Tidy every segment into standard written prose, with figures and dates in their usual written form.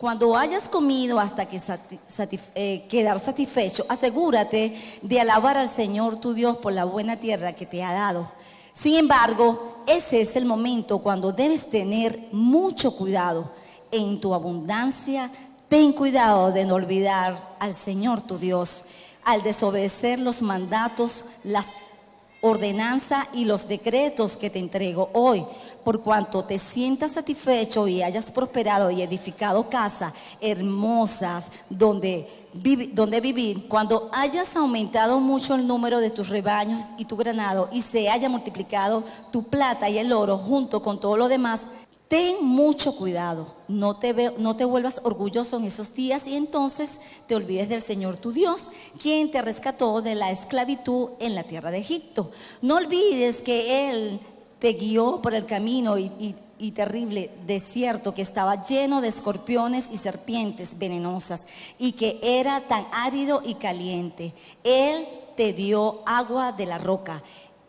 Cuando hayas comido hasta que quedar satisfecho, asegúrate de alabar al Señor tu Dios por la buena tierra que te ha dado. Sin embargo, ese es el momento cuando debes tener mucho cuidado. En tu abundancia, ten cuidado de no olvidar al Señor tu Dios, al desobedecer los mandatos, las ordenanza y los decretos que te entrego hoy, por cuanto te sientas satisfecho y hayas prosperado y edificado casas hermosas donde vivir, cuando hayas aumentado mucho el número de tus rebaños y tu ganado y se haya multiplicado tu plata y el oro junto con todo lo demás. Ten mucho cuidado, no te vuelvas orgulloso en esos días y entonces te olvides del Señor tu Dios, quien te rescató de la esclavitud en la tierra de Egipto. No olvides que Él te guió por el camino y terrible desierto que estaba lleno de escorpiones y serpientes venenosas y que era tan árido y caliente. Él te dio agua de la roca.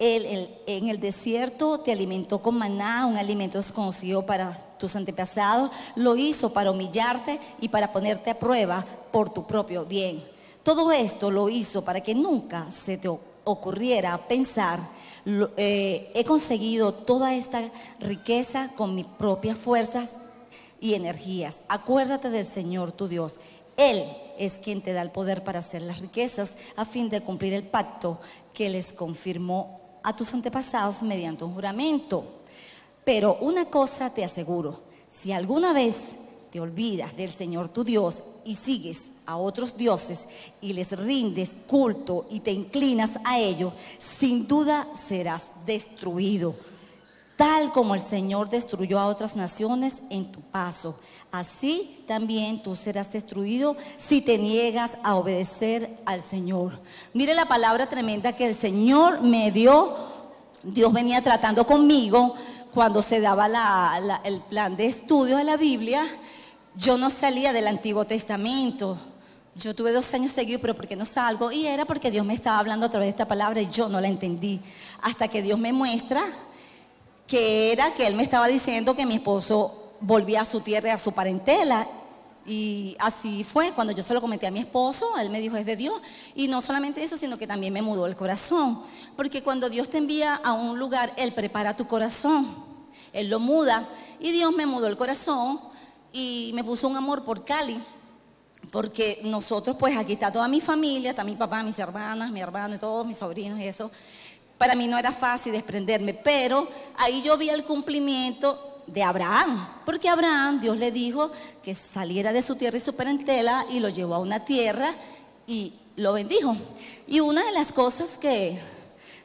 Él en el desierto te alimentó con maná, un alimento desconocido para tus antepasados. Lo hizo para humillarte y para ponerte a prueba por tu propio bien. Todo esto lo hizo para que nunca se te ocurriera pensar, he conseguido toda esta riqueza con mis propias fuerzas y energías. Acuérdate del Señor tu Dios. Él es quien te da el poder para hacer las riquezas a fin de cumplir el pacto que les confirmó a tus antepasados mediante un juramento. Pero una cosa te aseguro, si alguna vez te olvidas del Señor tu Dios y sigues a otros dioses y les rindes culto y te inclinas a ellos, sin duda serás destruido, tal como el Señor destruyó a otras naciones en tu paso. Así también tú serás destruido si te niegas a obedecer al Señor. Mire la palabra tremenda que el Señor me dio. Dios venía tratando conmigo cuando se daba el plan de estudio de la Biblia. Yo no salía del Antiguo Testamento. Yo tuve 2 años seguidos, pero ¿por qué no salgo? Y era porque Dios me estaba hablando a través de esta palabra y yo no la entendí. Hasta que Dios me muestra que Él me estaba diciendo que mi esposo volvía a su tierra y a su parentela. Y así fue, cuando yo se lo comenté a mi esposo, él me dijo, es de Dios. Y no solamente eso, sino que también me mudó el corazón. Porque cuando Dios te envía a un lugar, Él prepara tu corazón, Él lo muda. Y Dios me mudó el corazón y me puso un amor por Cali. Porque nosotros, pues aquí está toda mi familia, está mi papá, mis hermanas, mi hermano y todos mis sobrinos y eso. Para mí no era fácil desprenderme, pero ahí yo vi el cumplimiento de Abraham, porque a Abraham Dios le dijo que saliera de su tierra y su parentela y lo llevó a una tierra y lo bendijo. Y una de las cosas que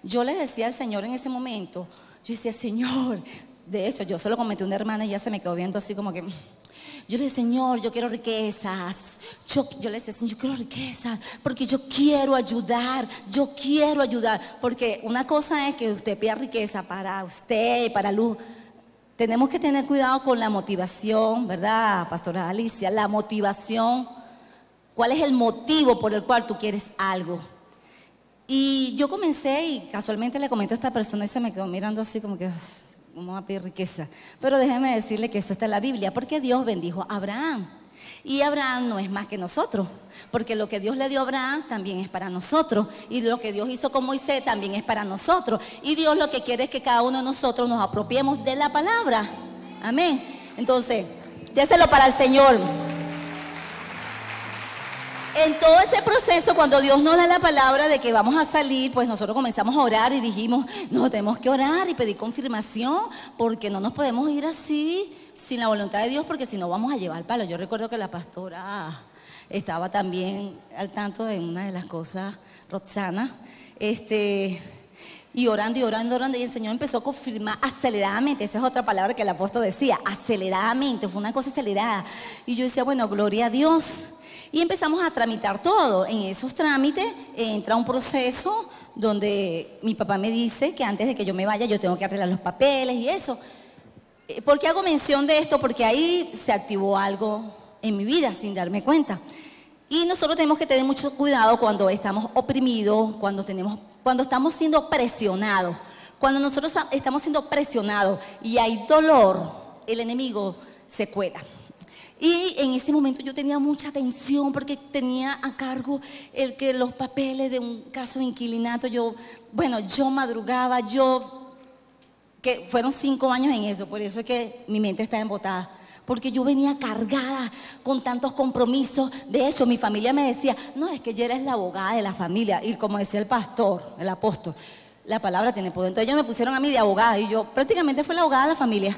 yo le decía al Señor en ese momento, yo decía, Señor, de hecho yo se lo comenté a una hermana y ella se me quedó viendo así como que... Yo le decía, Señor, yo quiero riquezas. Yo le decía, Señor, yo quiero riquezas porque yo quiero ayudar. Porque una cosa es que usted pida riqueza para usted y para Luz. Tenemos que tener cuidado con la motivación, ¿verdad, Pastora Alicia? La motivación. ¿Cuál es el motivo por el cual tú quieres algo? Y yo comencé y casualmente le comento a esta persona y se me quedó mirando así como que... Vamos a pedir riqueza. Pero déjeme decirle que esto está en la Biblia, porque Dios bendijo a Abraham. Y Abraham no es más que nosotros, porque lo que Dios le dio a Abraham también es para nosotros. Y lo que Dios hizo con Moisés también es para nosotros. Y Dios lo que quiere es que cada uno de nosotros nos apropiemos de la palabra. Amén. Entonces, déselo para el Señor. En todo ese proceso, cuando Dios nos da la palabra de que vamos a salir, pues nosotros comenzamos a orar y dijimos, no, tenemos que orar y pedir confirmación, porque no nos podemos ir así sin la voluntad de Dios, porque si no vamos a llevar palo. Yo recuerdo que la pastora estaba también al tanto de una de las cosas, Roxana, y orando, y el Señor empezó a confirmar aceleradamente. Esa es otra palabra que el apóstol decía, aceleradamente, fue una cosa acelerada. Y yo decía, bueno, gloria a Dios. Y empezamos a tramitar todo. En esos trámites entra un proceso donde mi papá me dice que antes de que yo me vaya yo tengo que arreglar los papeles y eso. ¿Por qué hago mención de esto? Porque ahí se activó algo en mi vida sin darme cuenta. Y nosotros tenemos que tener mucho cuidado cuando estamos oprimidos, cuando estamos siendo presionados. Cuando nosotros estamos siendo presionados y hay dolor, el enemigo se cuela. Y en ese momento yo tenía mucha tensión porque tenía a cargo los papeles de un caso de inquilinato. Yo madrugaba, que fueron 5 años en eso, por eso es que mi mente está embotada. Porque yo venía cargada con tantos compromisos. De hecho, mi familia me decía, no, es que ella es la abogada de la familia. Y como decía el pastor, el apóstol, la palabra tiene poder. Entonces ellos me pusieron a mí de abogada y yo prácticamente fui la abogada de la familia,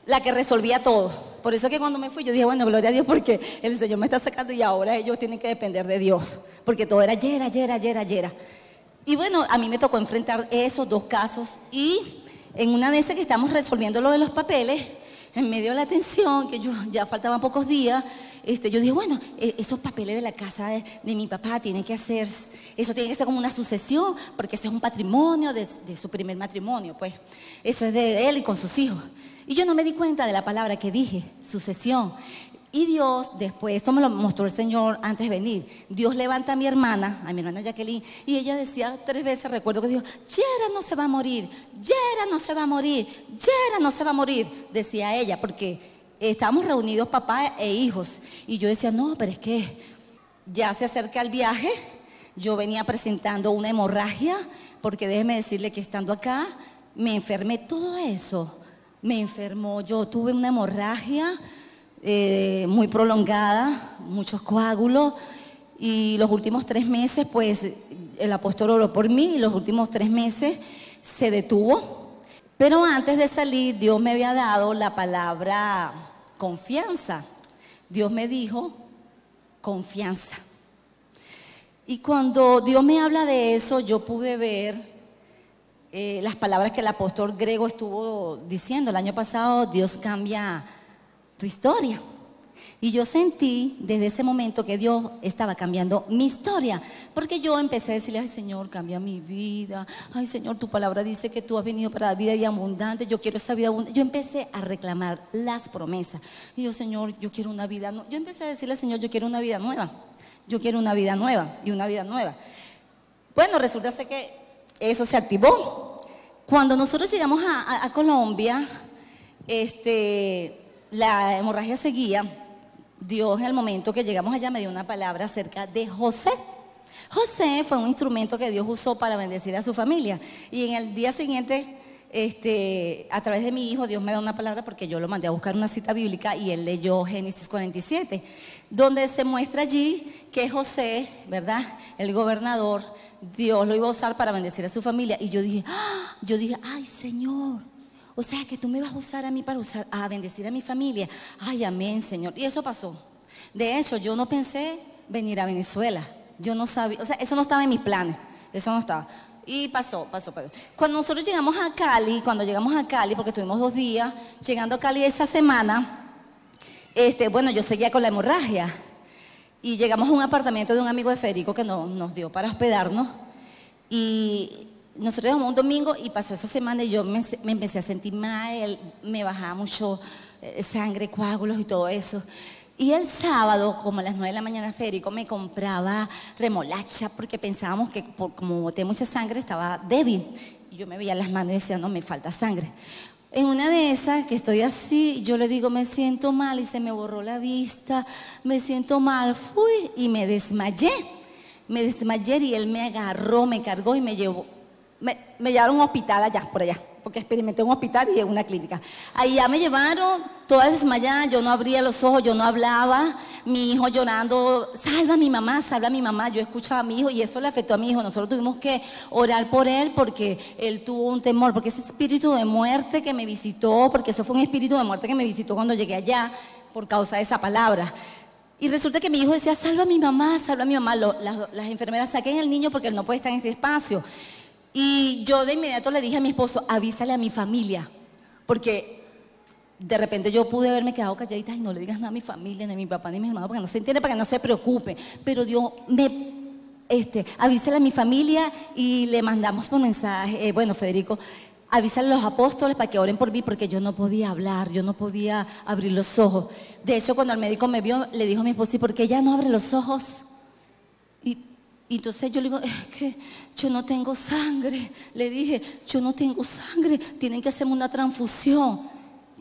la que resolvía todo. Por eso que cuando me fui yo dije, bueno, gloria a Dios porque el Señor me está sacando y ahora ellos tienen que depender de Dios. Porque todo era ayer. Y bueno, a mí me tocó enfrentar esos 2 casos y en una de esas que estamos resolviendo lo de los papeles, en medio de la tensión, que ya faltaban pocos días, yo dije, bueno, esos papeles de la casa de mi papá tienen que hacer, eso tiene que ser como una sucesión, porque ese es un patrimonio de su primer matrimonio, pues. Eso es de él y con sus hijos. Y yo no me di cuenta de la palabra que dije, sucesión. Y Dios, después, esto me lo mostró el Señor antes de venir. Dios levanta a mi hermana Jacqueline, y ella decía 3 veces, recuerdo que dijo, Yera no se va a morir, Yera no se va a morir, Yera no se va a morir, decía ella, porque estábamos reunidos papá e hijos. Y yo decía, no, pero es que ya se acerca el viaje. Yo venía presentando una hemorragia, porque déjeme decirle que estando acá, me enfermé, todo eso, me enfermó. Yo tuve una hemorragia muy prolongada, muchos coágulos, y los últimos 3 meses, pues, el apóstol oró por mí, y los últimos 3 meses se detuvo. Pero antes de salir, Dios me había dado la palabra confianza. Dios me dijo, confianza. Y cuando Dios me habla de eso, yo pude ver las palabras que el apóstol Grego estuvo diciendo. El año pasado, Dios cambia tu historia. Y yo sentí desde ese momento que Dios estaba cambiando mi historia, porque yo empecé a decirle, ay Señor, cambia mi vida, ay Señor, tu palabra dice que tú has venido para la vida y abundante, yo quiero esa vida abundante. Yo empecé a reclamar las promesas, y yo, Señor, yo quiero una vida nueva. Yo empecé a decirle, Señor, yo quiero una vida nueva, yo quiero una vida nueva y una vida nueva. Bueno, resulta ser que eso se activó. Cuando nosotros llegamos a Colombia, la hemorragia seguía. Dios, en el momento que llegamos allá, me dio una palabra acerca de José. José fue un instrumento que Dios usó para bendecir a su familia. Y en el día siguiente, a través de mi hijo, Dios me da una palabra porque yo lo mandé a buscar una cita bíblica y él leyó Génesis 47, donde se muestra allí que José, ¿verdad?, el gobernador, Dios lo iba a usar para bendecir a su familia. Y yo dije, ay Señor, o sea que tú me vas a usar a mí para bendecir a mi familia. Ay, amén, Señor. Y eso pasó. De hecho, yo no pensé venir a Venezuela. Yo no sabía, o sea, eso no estaba en mis planes. Eso no estaba. Y pasó. Cuando nosotros llegamos a Cali, porque estuvimos 2 días, llegando a Cali esa semana, yo seguía con la hemorragia. Y llegamos a un apartamento de un amigo de Federico que nos dio para hospedarnos. Y nosotros íbamos un domingo y pasó esa semana y yo me empecé a sentir mal, me bajaba mucho sangre, coágulos y todo eso. Y el sábado, como a las 9 de la mañana, Federico me compraba remolacha porque pensábamos que como boté mucha sangre estaba débil. Y yo me veía las manos y decía, no, me falta sangre. En una de esas que estoy así, yo le digo, me siento mal, y se me borró la vista, me siento mal, fui y me desmayé y él me agarró, me cargó y me llevó. Me llevaron a un hospital allá, por allá, porque experimenté un hospital y una clínica. Ahí ya me llevaron, toda desmayada, yo no abría los ojos, yo no hablaba, mi hijo llorando, salva a mi mamá, yo escuchaba a mi hijo y eso le afectó a mi hijo. Nosotros tuvimos que orar por él porque él tuvo un temor, porque ese espíritu de muerte que me visitó, porque eso fue un espíritu de muerte que me visitó cuando llegué allá por causa de esa palabra. Y resulta que mi hijo decía, salva a mi mamá, las enfermeras, saquen al niño porque él no puede estar en ese espacio. Y yo de inmediato le dije a mi esposo, avísale a mi familia, porque de repente yo pude haberme quedado calladita y no le digas nada a mi familia, ni a mi papá, ni a mi hermano, porque no se entiende, para que no se preocupe. Pero Dios avísale a mi familia y le mandamos por mensaje, Federico, avísale a los apóstoles para que oren por mí, porque yo no podía hablar, yo no podía abrir los ojos. De hecho, cuando el médico me vio, le dijo a mi esposo, ¿y por qué ella no abre los ojos? Y entonces yo le digo, es que yo no tengo sangre. Le dije, yo no tengo sangre, tienen que hacerme una transfusión.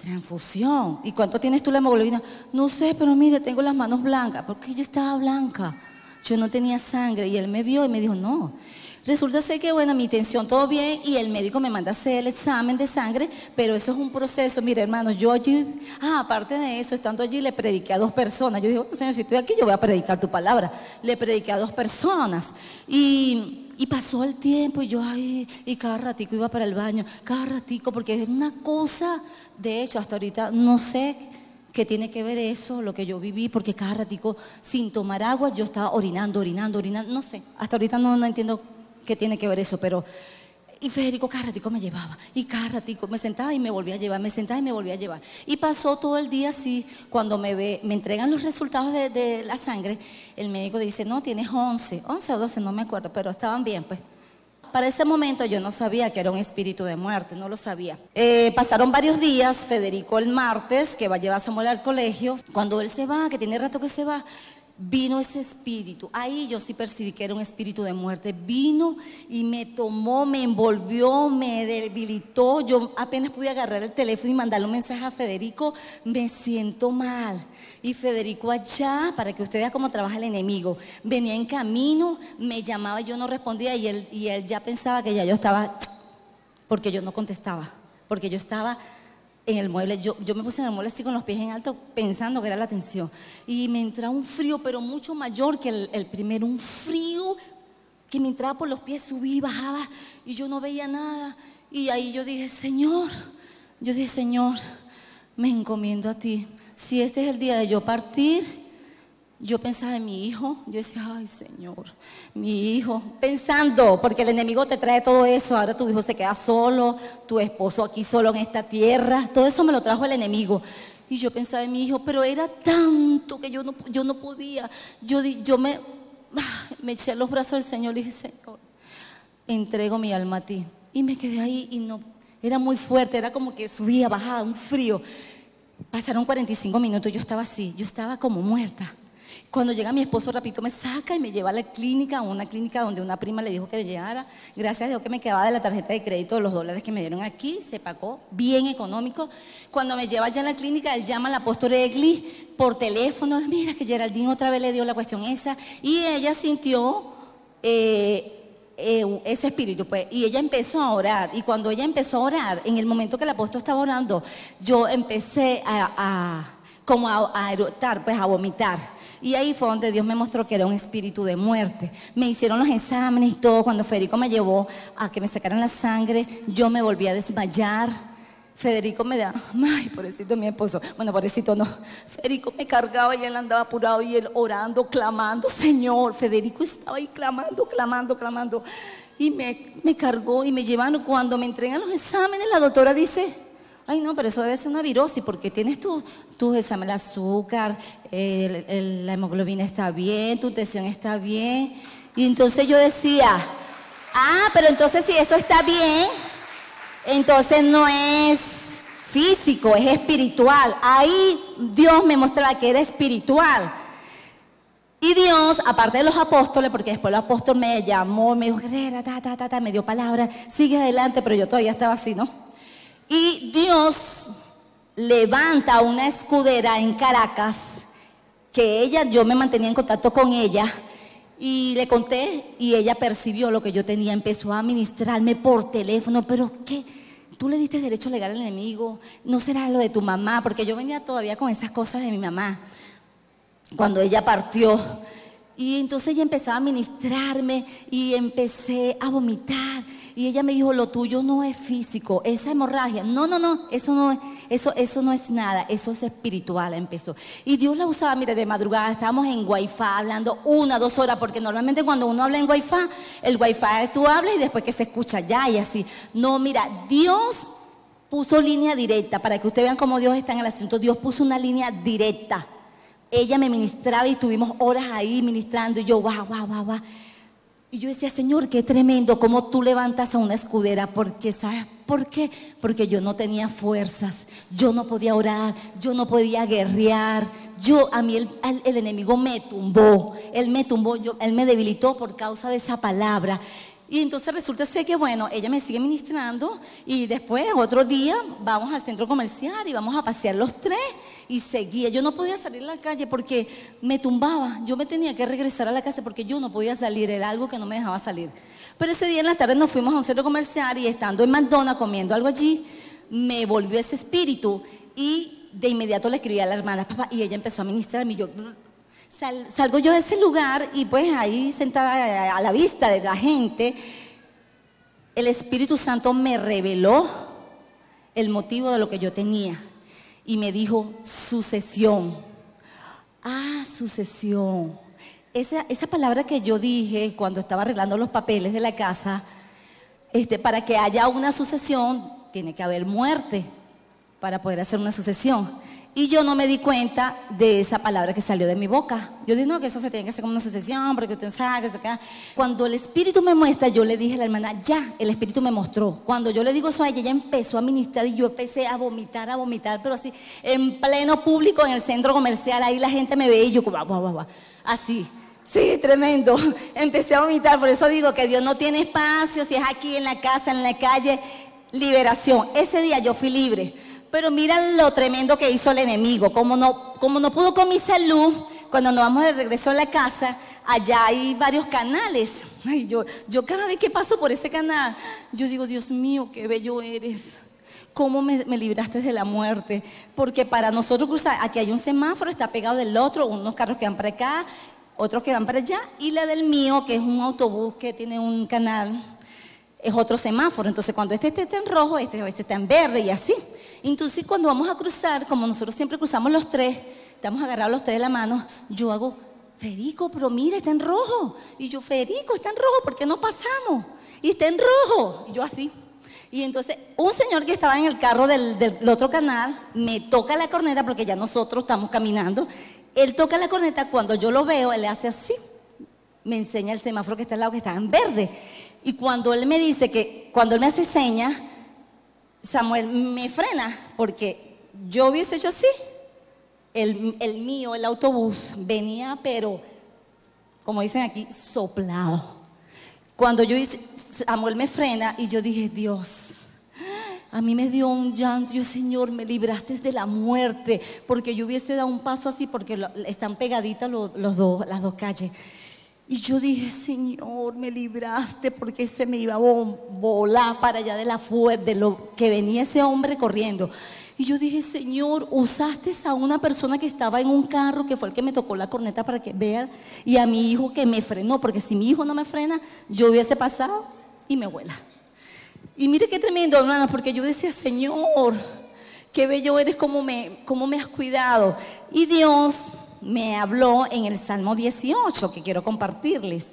transfusión. ¿Y cuánto tienes tú la hemoglobina? No sé, pero mire, tengo las manos blancas. Porque yo estaba blanca. Yo no tenía sangre. Y él me vio y me dijo, no. Resulta ser que, bueno, mi tensión todo bien y el médico me manda a hacer el examen de sangre, pero eso es un proceso. Mire, hermano, yo allí, aparte de eso, estando allí, le prediqué a 2 personas. Yo dije, bueno, Señor, si estoy aquí, yo voy a predicar tu palabra. Le prediqué a 2 personas. Y pasó el tiempo y yo, ay, y cada ratico iba para el baño, cada ratico, porque es una cosa, de hecho, hasta ahorita no sé qué tiene que ver eso, lo que yo viví, porque cada ratico, sin tomar agua, yo estaba orinando, no sé, hasta ahorita no entiendo qué tiene que ver eso, pero... Y Federico cada ratico me llevaba, y cada ratico me sentaba y me volvía a llevar, me sentaba y me volvía a llevar. Y pasó todo el día así. Cuando me entregan los resultados de la sangre, el médico dice, no, tienes 11 o 12, no me acuerdo, pero estaban bien, pues. Para ese momento yo no sabía que era un espíritu de muerte, no lo sabía. Pasaron varios días, Federico el martes, que va a llevar a Samuel al colegio, cuando él se va, que tiene rato que se va, vino ese espíritu. Ahí yo sí percibí que era un espíritu de muerte. Vino y me tomó, me envolvió, me debilitó. Yo apenas pude agarrar el teléfono y mandarle un mensaje a Federico, me siento mal. Y Federico allá, para que usted vea cómo trabaja el enemigo, venía en camino, me llamaba y yo no respondía, y él ya pensaba que ya yo estaba, porque yo no contestaba, porque yo estaba en el mueble. Yo me puse en el mueble así con los pies en alto, pensando que era la tensión. Y me entraba un frío, pero mucho mayor que el primero. Un frío que me entraba por los pies, subía y bajaba, y yo no veía nada. Y ahí yo dije, Señor, me encomiendo a ti. Si este es el día de yo partir... Yo pensaba en mi hijo, yo decía, ay Señor, mi hijo, pensando, porque el enemigo te trae todo eso, ahora tu hijo se queda solo, tu esposo aquí solo en esta tierra, todo eso me lo trajo el enemigo. Y yo pensaba en mi hijo, pero era tanto que yo no podía, yo me eché a los brazos del Señor y dije, Señor, entrego mi alma a ti. Y me quedé ahí y no, era muy fuerte, era como que subía, bajaba, un frío. Pasaron 45 minutos, yo estaba así, yo estaba como muerta. Cuando llega mi esposo, rapidito me saca y me lleva a la clínica, a una clínica donde una prima le dijo que me llegara. Gracias a Dios que me quedaba de la tarjeta de crédito de los dólares que me dieron aquí, se pagó bien económico. Cuando me lleva allá a la clínica, él llama al apóstol Egli por teléfono, mira que Geraldine otra vez le dio la cuestión esa, y ella sintió ese espíritu, pues, y ella empezó a orar. Y cuando ella empezó a orar, en el momento que el apóstol estaba orando, yo empecé como a eructar, pues a vomitar. Y ahí fue donde Dios me mostró que era un espíritu de muerte. Me hicieron los exámenes y todo. Cuando Federico me llevó a que me sacaran la sangre, yo me volví a desmayar. Federico me da, ay, pobrecito mi esposo. Bueno, pobrecito no. Federico me cargaba y él andaba apurado y él orando, clamando, Señor. Federico estaba ahí clamando. Y me cargó y me llevaron. Cuando me entregan los exámenes, la doctora dice, ay no, pero eso debe ser una virosis porque tienes tus exámenes, el azúcar, la hemoglobina está bien, tu tensión está bien. Y entonces yo decía, pero entonces si eso está bien, entonces no es físico, es espiritual. Ahí Dios me mostraba que era espiritual. Y Dios, aparte de los apóstoles, porque después el apóstol me llamó, me dijo, guerrera, me dio palabra, sigue adelante, pero yo todavía estaba así, ¿no? Y Dios levanta una escudera en Caracas, que yo me mantenía en contacto con ella, y le conté, y ella percibió lo que yo tenía, empezó a ministrarme por teléfono, pero ¿qué? Tú le diste derecho legal al enemigo, no será lo de tu mamá, porque yo venía todavía con esas cosas de mi mamá, cuando ella partió. Y entonces ella empezaba a ministrarme y empecé a vomitar. Y ella me dijo, lo tuyo no es físico, esa hemorragia. No, eso no es nada, eso es espiritual, empezó. Y Dios la usaba, mire, de madrugada estábamos en Wi-Fi hablando 1 o 2 horas, porque normalmente cuando uno habla en Wi-Fi, el Wi-Fi tú hablas y después que se escucha ya y así. No, mira, Dios puso línea directa, para que ustedes vean cómo Dios está en el asunto. Dios puso una línea directa. Ella me ministraba y estuvimos horas ahí ministrando y yo, guau. Y yo decía, Señor, qué tremendo cómo tú levantas a una escudera, porque ¿sabes por qué? Porque yo no tenía fuerzas, yo no podía orar, yo no podía guerrear. A mí el enemigo me tumbó, él me debilitó por causa de esa palabra. Y entonces resulta ser que, bueno, ella me sigue ministrando y después, otro día, vamos al centro comercial y vamos a pasear los tres y seguía. Yo no podía salir a la calle porque me tumbaba. Yo me tenía que regresar a la casa porque yo no podía salir, era algo que no me dejaba salir. Pero ese día en la tarde nos fuimos a un centro comercial y estando en McDonald's comiendo algo allí, me volvió ese espíritu y de inmediato le escribí a la hermana, papá, y ella empezó a ministrarme y yo... Salgo yo de ese lugar y pues ahí sentada a la vista de la gente, el Espíritu Santo me reveló el motivo de lo que yo tenía y me dijo, sucesión. Ah, sucesión. Esa palabra que yo dije cuando estaba arreglando los papeles de la casa, para que haya una sucesión tiene que haber muerte para poder hacer una sucesión. Y yo no me di cuenta de esa palabra que salió de mi boca. Yo dije, no, que eso se tiene que hacer como una sucesión, porque usted sabe, Cuando el Espíritu me muestra, yo le dije a la hermana, ya, el Espíritu me mostró. Cuando yo le digo eso a ella, ella empezó a ministrar y yo empecé a vomitar, pero así, en pleno público, en el centro comercial, ahí la gente me ve y yo, así. Sí, tremendo. Empecé a vomitar, por eso digo que Dios no tiene espacio, si es aquí, en la casa, en la calle, liberación. Ese día yo fui libre. Pero mira lo tremendo que hizo el enemigo. Como no pudo con mi salud, cuando nos vamos de regreso a la casa, allá hay varios canales. Ay, yo cada vez que paso por ese canal, yo digo, Dios mío, qué bello eres. ¿Cómo me libraste de la muerte? Porque para nosotros cruzar, aquí hay un semáforo, está pegado del otro, unos carros que van para acá, otros que van para allá, y la del mío, que es un autobús que tiene un canal, es otro semáforo. Entonces cuando este está en rojo, este a veces está en verde y así. Entonces cuando vamos a cruzar, como nosotros siempre cruzamos los tres, estamos agarrados los tres de la mano, yo hago, Federico, pero mira, está en rojo. Y yo, Federico, está en rojo, ¿por qué no pasamos? Y está en rojo. Y yo así. Y entonces un señor que estaba en el carro del otro canal me toca la corneta, porque ya nosotros estamos caminando. Él toca la corneta, cuando yo lo veo, él le hace así. Me enseña el semáforo que está al lado, que está en verde. Y cuando él me dice cuando él me hace señas, Samuel me frena, porque yo hubiese hecho así. El mío, el autobús, venía, pero, como dicen aquí, soplado. Cuando yo hice, Samuel me frena y yo dije, Dios, a mí me dio un llanto. Yo, Señor, me libraste de la muerte, porque yo hubiese dado un paso así, porque están pegaditas las dos calles. Y yo dije, Señor, me libraste, porque se me iba a volar para allá de lo que venía ese hombre corriendo. Y yo dije, Señor, usaste a una persona que estaba en un carro, que fue el que me tocó la corneta para que vea, y a mi hijo que me frenó, porque si mi hijo no me frena, yo hubiese pasado y me vuela. Y mire qué tremendo, hermanos, porque yo decía, Señor, qué bello eres, cómo me has cuidado. Y Dios me habló en el Salmo 18, que quiero compartirles,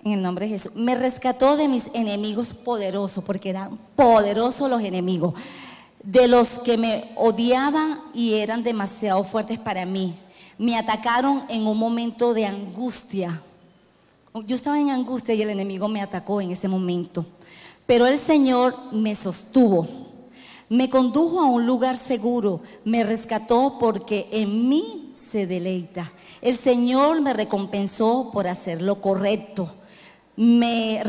en el nombre de Jesús. Me rescató de mis enemigos poderosos, porque eran poderosos los enemigos, de los que me odiaban y eran demasiado fuertes para mí. Me atacaron en un momento de angustia. Yo estaba en angustia y el enemigo me atacó en ese momento. Pero el Señor me sostuvo, me condujo a un lugar seguro, me rescató porque en mí se deleita. El Señor me recompensó por hacer lo correcto. Me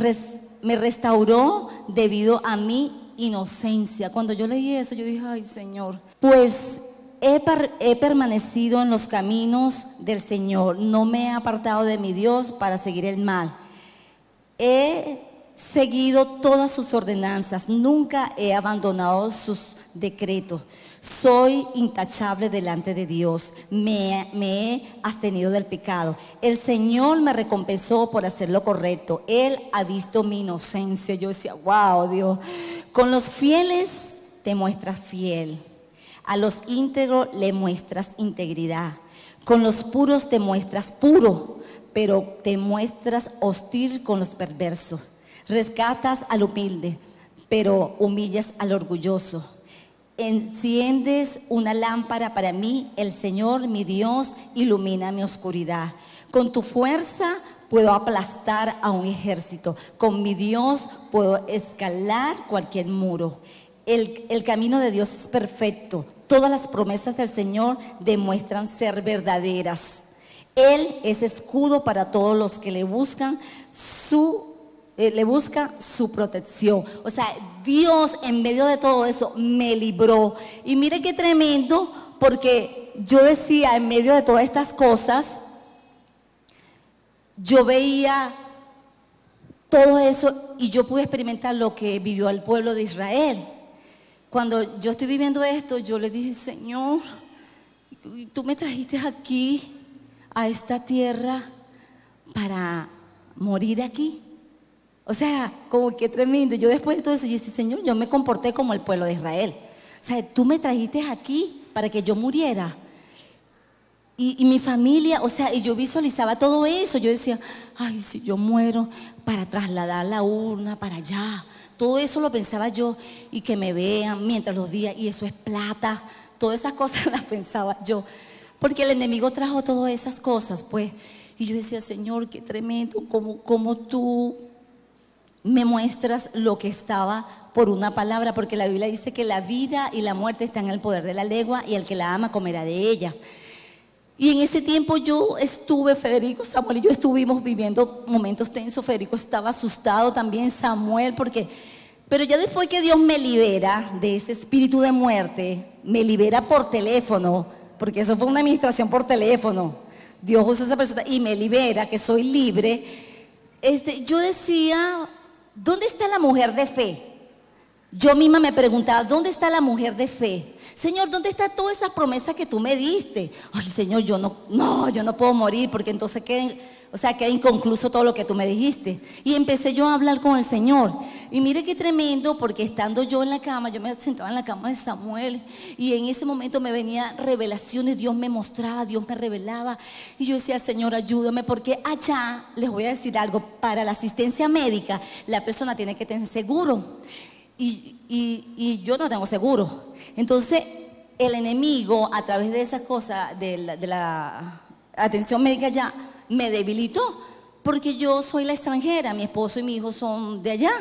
restauró debido a mi inocencia. Cuando yo leí eso, yo dije, ay, Señor, pues he permanecido en los caminos del Señor. No me he apartado de mi Dios para seguir el mal. He seguido todas sus ordenanzas. Nunca he abandonado sus decretos. Soy intachable delante de Dios. Me he abstenido del pecado. El Señor me recompensó por hacer lo correcto. Él ha visto mi inocencia. Yo decía, wow, Dios. Con los fieles te muestras fiel. A los íntegros le muestras integridad. Con los puros te muestras puro, pero te muestras hostil con los perversos. Rescatas al humilde, pero humillas al orgulloso. Enciendes una lámpara para mí, el Señor, mi Dios, ilumina mi oscuridad. Con tu fuerza puedo aplastar a un ejército. Con mi Dios puedo escalar cualquier muro. El camino de Dios es perfecto. Todas las promesas del Señor demuestran ser verdaderas. Él es escudo para todos los que le buscan. Su le busca su protección. O sea, Dios en medio de todo eso me libró. Y mire qué tremendo, porque yo decía, en medio de todas estas cosas, yo veía todo eso y yo pude experimentar lo que vivió el pueblo de Israel. Cuando yo estoy viviendo esto, yo le dije, Señor, tú me trajiste aquí, a esta tierra, para morir aquí. O sea, como que tremendo. Yo después de todo eso, yo dije, Señor, yo me comporté como el pueblo de Israel. O sea, tú me trajiste aquí para que yo muriera. Y mi familia, o sea, y yo visualizaba todo eso. Yo decía, ay, si yo muero, para trasladar la urna para allá. Todo eso lo pensaba yo, y que me vean mientras los días, y eso es plata. Todas esas cosas las pensaba yo. Porque el enemigo trajo todas esas cosas, pues. Y yo decía, Señor, qué tremendo, como tú me muestras lo que estaba por una palabra, porque la Biblia dice que la vida y la muerte están en el poder de la lengua, y el que la ama comerá de ella. Y en ese tiempo yo estuve, Federico, Samuel y yo estuvimos viviendo momentos tensos. Federico estaba asustado también, Samuel, pero ya después que Dios me libera de ese espíritu de muerte, me libera por teléfono, porque eso fue una administración por teléfono. Dios usa a esa persona y me libera, que soy libre. Yo decía, ¿dónde está la mujer de fe? Yo misma me preguntaba, ¿dónde está la mujer de fe? Señor, ¿dónde está todas esas promesas que tú me diste? Ay, Señor, yo no puedo morir, porque entonces queda inconcluso todo lo que tú me dijiste. Y empecé yo a hablar con el Señor. Y mire qué tremendo, porque estando yo en la cama, yo me sentaba en la cama de Samuel, y en ese momento me venían revelaciones, Dios me mostraba, Dios me revelaba. Y yo decía, Señor, ayúdame, porque allá, les voy a decir algo, para la asistencia médica, la persona tiene que tener seguro. Y yo no tengo seguro. Entonces el enemigo, a través de esas cosas de la atención médica, ya me debilitó, porque yo soy la extranjera, mi esposo y mi hijo son de allá,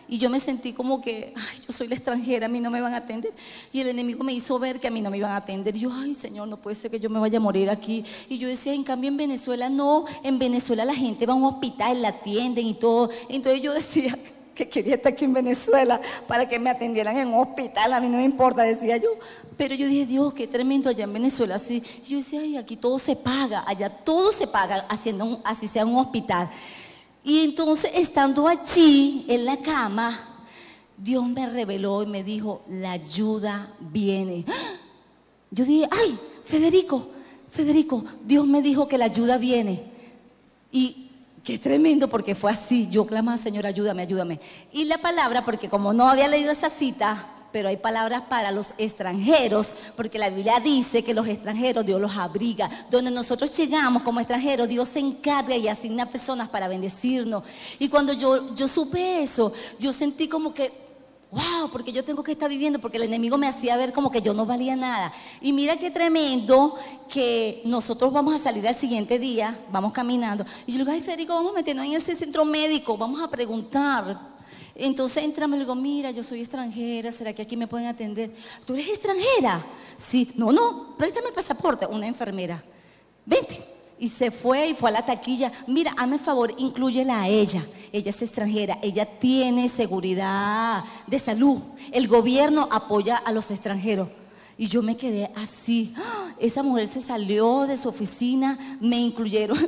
y yo me sentí como que, ay, yo soy la extranjera, a mí no me van a atender. Y el enemigo me hizo ver que a mí no me iban a atender. Y yo, ay, Señor, no puede ser que yo me vaya a morir aquí. Y yo decía, en cambio en Venezuela no, en Venezuela la gente va a un hospital, la atienden y todo. Entonces yo decía que quería estar aquí en Venezuela para que me atendieran en un hospital, a mí no me importa, decía yo. Pero yo dije, Dios, qué tremendo allá en Venezuela, así. Y yo decía, ay, aquí todo se paga, allá todo se paga, así sea un hospital. Y entonces, estando allí en la cama, Dios me reveló y me dijo, la ayuda viene. Yo dije, ay, Federico, Dios me dijo que la ayuda viene. Y qué tremendo, porque fue así. Yo clamaba, Señor, ayúdame, ayúdame. Y la palabra, porque como no había leído esa cita, pero hay palabras para los extranjeros, porque la Biblia dice que los extranjeros Dios los abriga. Donde nosotros llegamos como extranjeros, Dios se encarga y asigna personas para bendecirnos. Y cuando yo supe eso, yo sentí como que, wow, porque yo tengo que estar viviendo, porque el enemigo me hacía ver como que yo no valía nada. Y mira qué tremendo que nosotros vamos a salir al siguiente día, vamos caminando. Y yo le digo, ay, Federico, vamos a meternos en ese centro médico, vamos a preguntar. Entonces entra, me digo, mira, yo soy extranjera, ¿será que aquí me pueden atender? ¿Tú eres extranjera? Sí, no, préstame el pasaporte. Una enfermera, vente. Y se fue y fue a la taquilla. Mira, hazme el favor, inclúyela a ella. Ella es extranjera, ella tiene seguridad de salud. El gobierno apoya a los extranjeros. Y yo me quedé así. Esa mujer se salió de su oficina, me incluyeron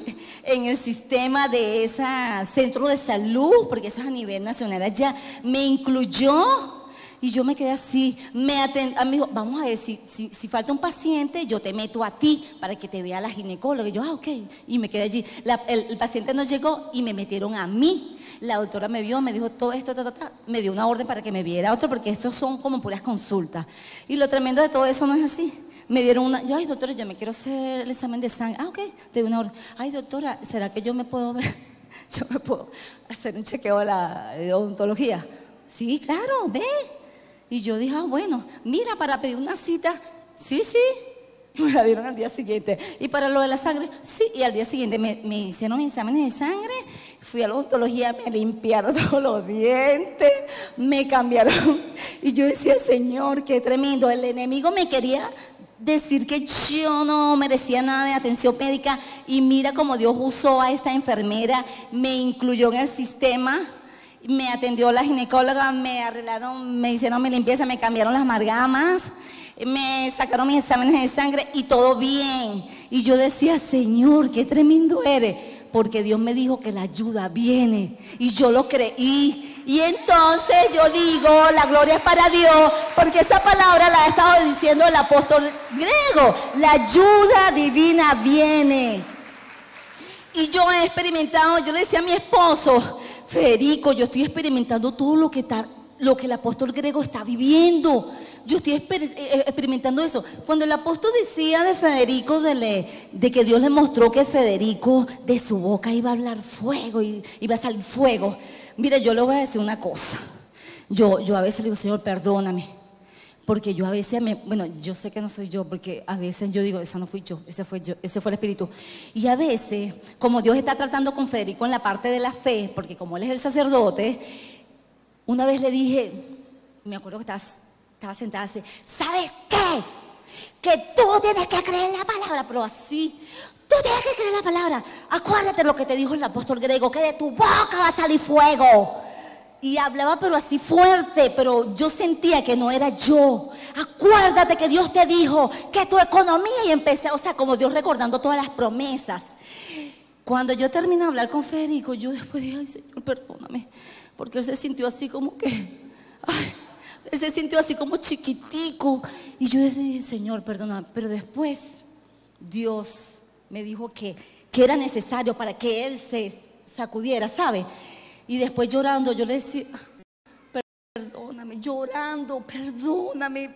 en el sistema de ese centro de salud, porque eso es a nivel nacional allá. Me incluyó. Y yo me quedé así, me dijo, vamos a ver, si falta un paciente, yo te meto a ti para que te vea la ginecóloga. Y yo, ok, y me quedé allí. El paciente no llegó y me metieron a mí. La doctora me vio, me dijo todo esto, me dio una orden para que me viera otro, porque esos son como puras consultas. Y lo tremendo de todo eso no es así. Me dieron yo, ay, doctora, yo me quiero hacer el examen de sangre. Ah, ok, te doy una orden. Ay, doctora, ¿será que yo me puedo ver? Yo me puedo hacer un chequeo de odontología. Sí, claro, ve. Y yo dije, bueno, mira, para pedir una cita, sí, me la dieron al día siguiente. Y para lo de la sangre, sí, y al día siguiente me hicieron exámenes de sangre, fui a la odontología, me limpiaron todos los dientes, me cambiaron. Y yo decía, Señor, qué tremendo. El enemigo me quería decir que yo no merecía nada de atención médica, y mira cómo Dios usó a esta enfermera, me incluyó en el sistema. Me atendió la ginecóloga, me arreglaron, me hicieron mi limpieza, me cambiaron las amalgamas, me sacaron mis exámenes de sangre y todo bien. Y yo decía, Señor, qué tremendo eres, porque Dios me dijo que la ayuda viene y yo lo creí. Y entonces yo digo, la gloria es para Dios, porque esa palabra la ha estado diciendo el apóstol griego, la ayuda divina viene. Y yo he experimentado, yo le decía a mi esposo, Federico, yo estoy experimentando todo lo que el apóstol griego está viviendo. Yo estoy experimentando eso. Cuando el apóstol decía de Federico, de que Dios le mostró que Federico de su boca iba a hablar fuego, y iba a salir fuego. Mire, yo le voy a decir una cosa. Yo a veces le digo, Señor, perdóname. Porque yo a veces, bueno, yo sé que no soy yo, porque a veces yo digo, esa no fui yo, ese fue el Espíritu. Y a veces, como Dios está tratando con Federico en la parte de la fe, porque como él es el sacerdote, una vez le dije, me acuerdo que estaba sentada así, ¿sabes qué? Que tú tienes que creer la palabra, pero así, tú tienes que creer la palabra. Acuérdate lo que te dijo el apóstol griego, que de tu boca va a salir fuego. Y hablaba pero así fuerte, pero yo sentía que no era yo. Acuérdate que Dios te dijo que tu economía, y empecé, o sea, como Dios recordando todas las promesas. Cuando yo terminé de hablar con Federico, yo después dije, ay Señor, perdóname, porque él se sintió así como que, él se sintió así como chiquitico. Y yo dije, Señor, perdóname, pero después Dios me dijo que era necesario para que él se sacudiera, ¿sabe? Y después llorando, yo le decía, perdóname, llorando, perdóname,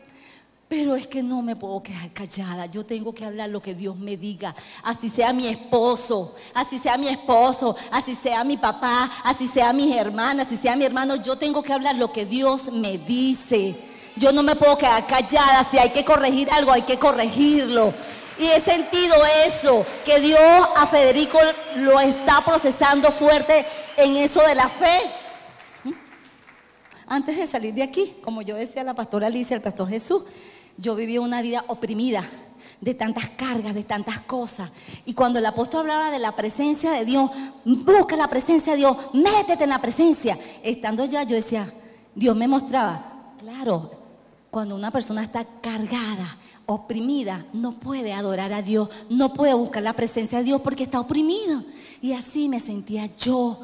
pero es que no me puedo quedar callada, yo tengo que hablar lo que Dios me diga, así sea mi esposo, así sea mi esposo, así sea mi papá, así sea mis hermanas, así sea mi hermano, yo tengo que hablar lo que Dios me dice, yo no me puedo quedar callada, si hay que corregir algo, hay que corregirlo. Y he sentido eso, que Dios a Federico lo está procesando fuerte en eso de la fe. Antes de salir de aquí, como yo decía la pastora Alicia, el pastor Jesús, yo vivía una vida oprimida, de tantas cargas, de tantas cosas. Y cuando el apóstol hablaba de la presencia de Dios, busca la presencia de Dios, métete en la presencia. Estando allá yo decía, Dios me mostraba, claro, cuando una persona está cargada, oprimida, no puede adorar a Dios, no puede buscar la presencia de Dios porque está oprimida. Y así me sentía yo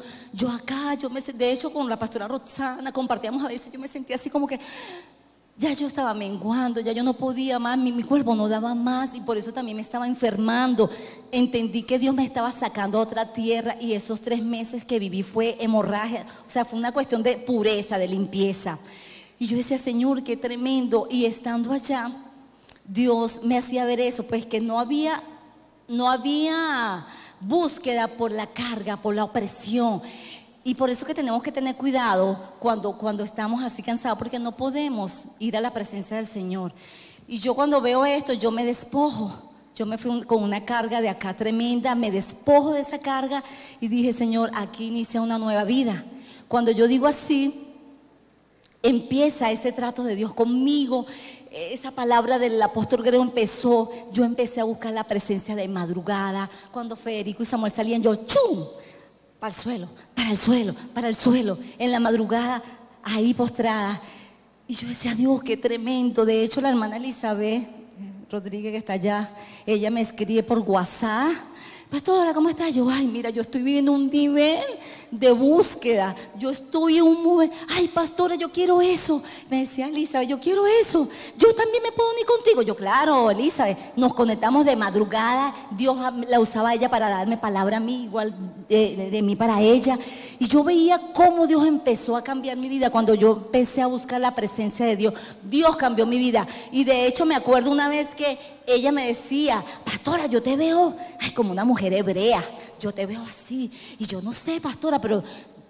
acá, de hecho con la pastora Roxana compartíamos a veces, yo me sentía así como que ya yo estaba menguando, ya yo no podía más, mi cuerpo no daba más y por eso también me estaba enfermando. Entendí que Dios me estaba sacando a otra tierra y esos 3 meses que viví fue hemorragia, o sea, fue una cuestión de pureza, de limpieza. Y yo decía, Señor, qué tremendo. Y estando allá, Dios me hacía ver eso, pues que no había búsqueda por la carga, por la opresión. Y por eso que tenemos que tener cuidado cuando estamos así cansados, porque no podemos ir a la presencia del Señor. Y yo cuando veo esto, yo me despojo. Yo me fui con una carga de acá tremenda, me despojo de esa carga y dije, Señor, aquí inicia una nueva vida. Cuando yo digo así, empieza ese trato de Dios conmigo. Esa palabra del apóstol griego empezó, yo empecé a buscar la presencia de madrugada. Cuando Federico y Samuel salían, yo ¡chum! Para el suelo, para el suelo, para el suelo. En la madrugada, ahí postrada. Y yo decía, Dios, qué tremendo. De hecho, la hermana Elizabeth Rodríguez, que está allá, ella me escribe por WhatsApp. Pastora, ¿cómo estás? Yo, ay, mira, yo estoy viviendo un nivel de búsqueda. Yo estoy en un momento, ay, pastora, yo quiero eso. Me decía Elizabeth, yo quiero eso. Yo también me puedo unir contigo. Yo, claro, Elizabeth, nos conectamos de madrugada. Dios la usaba a ella para darme palabra a mí, igual de mí para ella. Y yo veía cómo Dios empezó a cambiar mi vida cuando yo empecé a buscar la presencia de Dios. Dios cambió mi vida. Y de hecho me acuerdo una vez que ella me decía, pastora, yo te veo, ay, como una mujer hebrea, yo te veo así. Y yo no sé, pastora, pero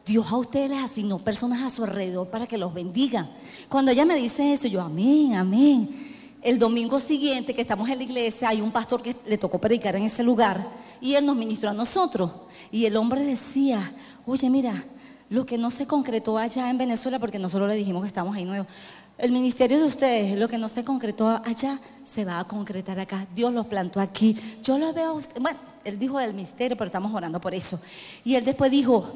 Dios a ustedes les asignó personas a su alrededor para que los bendiga. Cuando ella me dice eso, yo, amén, amén. El domingo siguiente que estamos en la iglesia, hay un pastor que le tocó predicar en ese lugar y él nos ministró a nosotros. Y el hombre decía, oye, mira, lo que no se concretó allá en Venezuela, porque nosotros le dijimos que estamos ahí nuevos, el ministerio de ustedes, lo que no se concretó allá, se va a concretar acá. Dios los plantó aquí. Yo lo veo a usted. Bueno, él dijo del misterio, pero estamos orando por eso. Y él después dijo,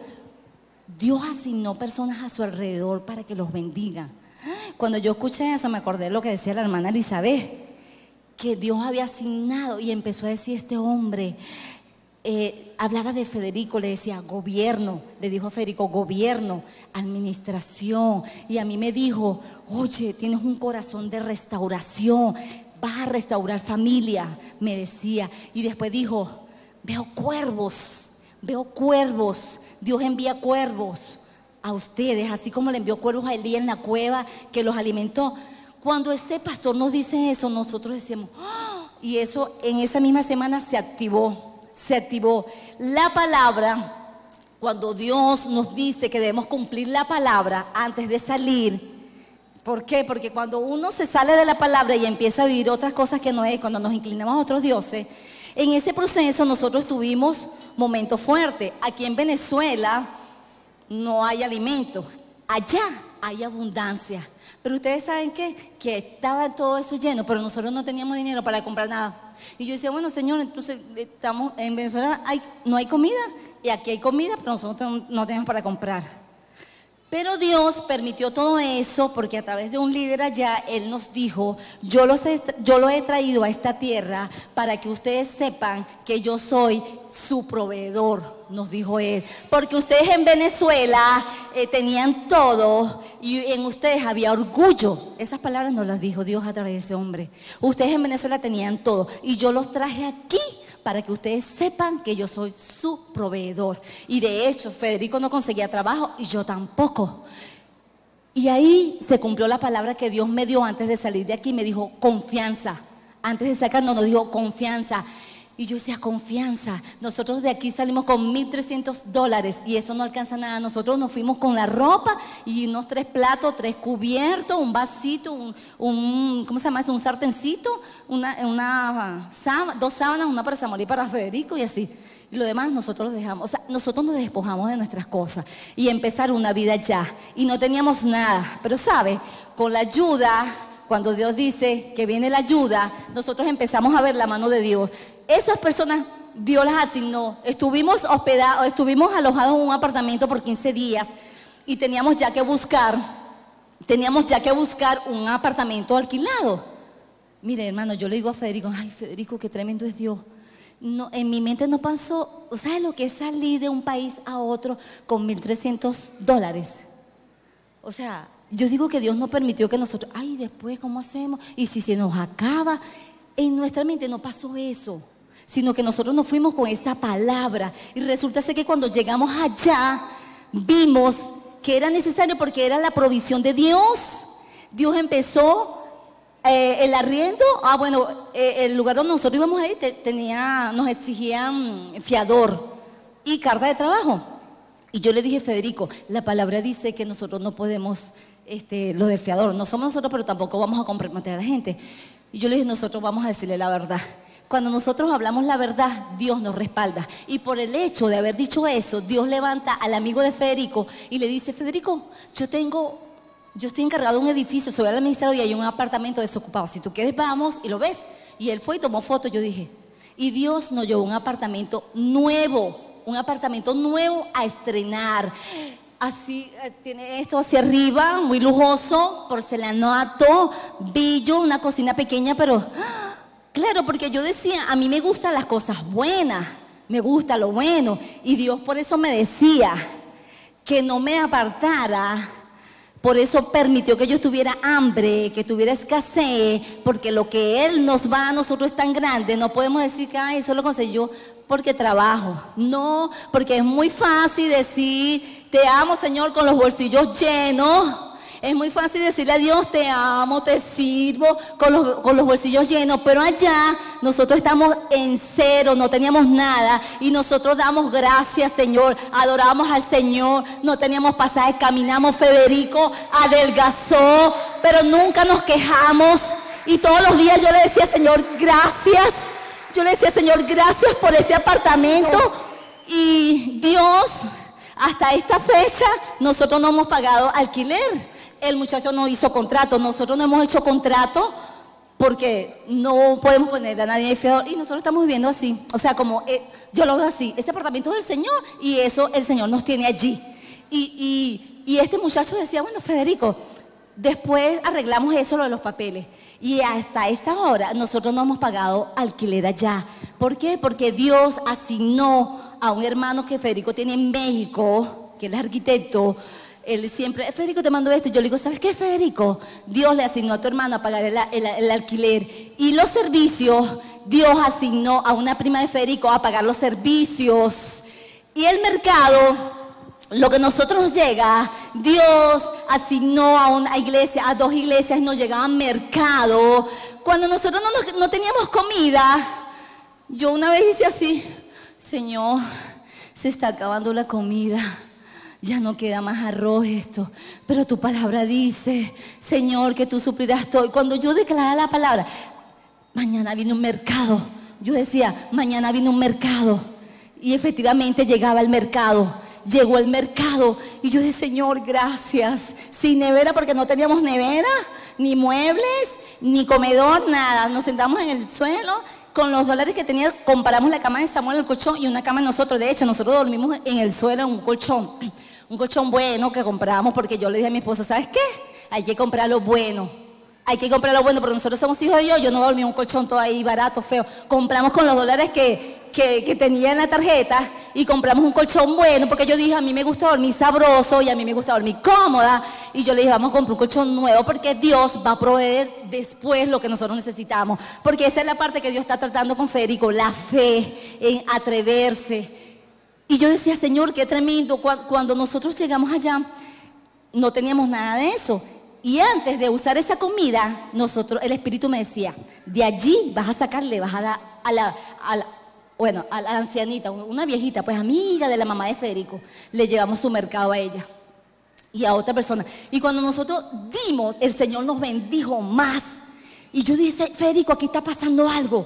Dios asignó personas a su alrededor para que los bendiga. Cuando yo escuché eso me acordé de lo que decía la hermana Elizabeth, que Dios había asignado, y empezó a decir este hombre, hablaba de Federico, le decía gobierno, le dijo a Federico gobierno, administración, y a mí me dijo, oye, tienes un corazón de restauración, vas a restaurar familia, me decía, y después dijo, veo cuervos, Dios envía cuervos a ustedes, así como le envió cuervos a Elías en la cueva, que los alimentó. Cuando este pastor nos dice eso, nosotros decimos, ¡oh! Y eso en esa misma semana se activó la palabra. Cuando Dios nos dice que debemos cumplir la palabra antes de salir. ¿Por qué? Porque cuando uno se sale de la palabra y empieza a vivir otras cosas que no es, cuando nos inclinamos a otros dioses, en ese proceso nosotros tuvimos momentos fuertes. Aquí en Venezuela no hay alimento, allá hay abundancia. Pero ustedes saben qué, que estaba todo eso lleno, pero nosotros no teníamos dinero para comprar nada. Y yo decía, bueno, Señor, entonces estamos en Venezuela, no hay comida, y aquí hay comida, pero nosotros no tenemos para comprar. Pero Dios permitió todo eso porque a través de un líder allá, Él nos dijo, yo lo he traído a esta tierra para que ustedes sepan que yo soy su proveedor, nos dijo Él. Porque ustedes en Venezuela tenían todo y en ustedes había orgullo. Esas palabras nos las dijo Dios a través de ese hombre. Ustedes en Venezuela tenían todo y yo los traje aquí para que ustedes sepan que yo soy su proveedor. Y de hecho, Federico no conseguía trabajo y yo tampoco. Y ahí se cumplió la palabra que Dios me dio antes de salir de aquí. Me dijo, confianza. Antes de sacarnos nos dijo, confianza. Y yo decía, confianza. Nosotros de aquí salimos con $1,300 y eso no alcanza nada. Nosotros nos fuimos con la ropa y unos 3 platos, 3 cubiertos, un vasito, ¿cómo se llama eso? Un sartencito, 2 sábanas, una para Samuel y para Federico y así. Y lo demás nosotros lo dejamos. O sea, nosotros nos despojamos de nuestras cosas y empezar una vida ya. Y no teníamos nada. Pero ¿sabe? Con la ayuda, cuando Dios dice que viene la ayuda, nosotros empezamos a ver la mano de Dios. Esas personas, Dios las asignó. Estuvimos alojados en un apartamento por 15 días y teníamos ya que buscar un apartamento alquilado. Mire, hermano, yo le digo a Federico, ay, Federico, qué tremendo es Dios. No, en mi mente no pasó, ¿sabes lo que es salir de un país a otro con $1,300? O sea, yo digo que Dios no permitió que nosotros, ay, después, ¿cómo hacemos? Y si se nos acaba, en nuestra mente no pasó eso, sino que nosotros nos fuimos con esa palabra. Y resulta ser que cuando llegamos allá, vimos que era necesario porque era la provisión de Dios. Dios empezó el arriendo, el lugar donde nosotros íbamos ahí nos exigían fiador y carta de trabajo. Y yo le dije, Federico, la palabra dice que nosotros no podemos, lo del fiador, no somos nosotros, pero tampoco vamos a comprometer a la gente. Y yo le dije, nosotros vamos a decirle la verdad. Cuando nosotros hablamos la verdad, Dios nos respalda. Y por el hecho de haber dicho eso, Dios levanta al amigo de Federico y le dice, Federico, yo estoy encargado de un edificio, soy el administrador y hay un apartamento desocupado. Si tú quieres, vamos y lo ves. Y él fue y tomó fotos. Yo dije, y Dios nos llevó un apartamento nuevo a estrenar. Así, tiene esto hacia arriba, muy lujoso, porcelanato, brillo, una cocina pequeña, pero claro, porque yo decía, a mí me gustan las cosas buenas, me gusta lo bueno, y Dios por eso me decía que no me apartara. Por eso permitió que yo tuviera hambre, que tuviera escasez, porque lo que Él nos va a nosotros es tan grande, no podemos decir que eso lo conseguí yo porque trabajo. No, porque es muy fácil decir, te amo, Señor, con los bolsillos llenos. Es muy fácil decirle a Dios, te amo, te sirvo, con los bolsillos llenos. Pero allá nosotros estamos en cero, no teníamos nada. Y nosotros damos gracias, Señor, adoramos al Señor. No teníamos pasajes, caminamos, Federico adelgazó, pero nunca nos quejamos. Y todos los días yo le decía, Señor, gracias. Yo le decía, Señor, gracias por este apartamento. Y Dios, hasta esta fecha, nosotros no hemos pagado alquiler. El muchacho no hizo contrato, nosotros no hemos hecho contrato porque no podemos poner a nadie de fiador y nosotros estamos viviendo así. O sea, como yo lo veo así, ese apartamento es del Señor y eso el Señor nos tiene allí. Y este muchacho decía, bueno, Federico, después arreglamos eso, lo de los papeles. Y hasta esta hora nosotros no hemos pagado alquiler allá. ¿Por qué? Porque Dios asignó a un hermano que Federico tiene en México, que él es arquitecto. Él siempre, Federico, te mando esto. Y yo le digo, ¿sabes qué, Federico? Dios le asignó a tu hermano a pagar el alquiler. Y los servicios, Dios asignó a una prima de Federico a pagar los servicios. Y el mercado, lo que nosotros nos llega, Dios asignó a una iglesia, a 2 iglesias, y nos llegaba mercado. Cuando nosotros no teníamos comida, yo una vez hice así, Señor, se está acabando la comida, ya no queda más arroz esto, pero tu palabra dice, Señor, que tú suplirás todo. Y cuando yo declaraba la palabra, mañana viene un mercado, yo decía, mañana viene un mercado, y efectivamente llegaba el mercado. Llegó el mercado y yo dije, Señor, gracias. Sin nevera, porque no teníamos nevera, ni muebles, ni comedor, nada. Nos sentamos en el suelo, con los dólares que tenía, compramos la cama de Samuel, el colchón, y una cama de nosotros. De hecho, nosotros dormimos en el suelo en un colchón bueno que compramos, porque yo le dije a mi esposa, ¿sabes qué? Hay que comprar lo bueno. Hay que comprar lo bueno, pero nosotros somos hijos de Dios. Yo no dormí en un colchón todo ahí barato, feo. Compramos con los dólares que tenía en la tarjeta, y compramos un colchón bueno, porque yo dije, a mí me gusta dormir sabroso y a mí me gusta dormir cómoda. Y yo le dije, vamos a comprar un colchón nuevo, porque Dios va a proveer después lo que nosotros necesitamos. Porque esa es la parte que Dios está tratando con Federico, la fe en atreverse. Y yo decía, Señor, qué tremendo. Cuando nosotros llegamos allá, no teníamos nada de eso. Y antes de usar esa comida, el Espíritu me decía, de allí vas a sacarle, vas a dar a la ancianita, una viejita, pues amiga de la mamá de Federico, le llevamos su mercado a ella y a otra persona. Y cuando nosotros dimos, el Señor nos bendijo más. Y yo dije, Federico, aquí está pasando algo.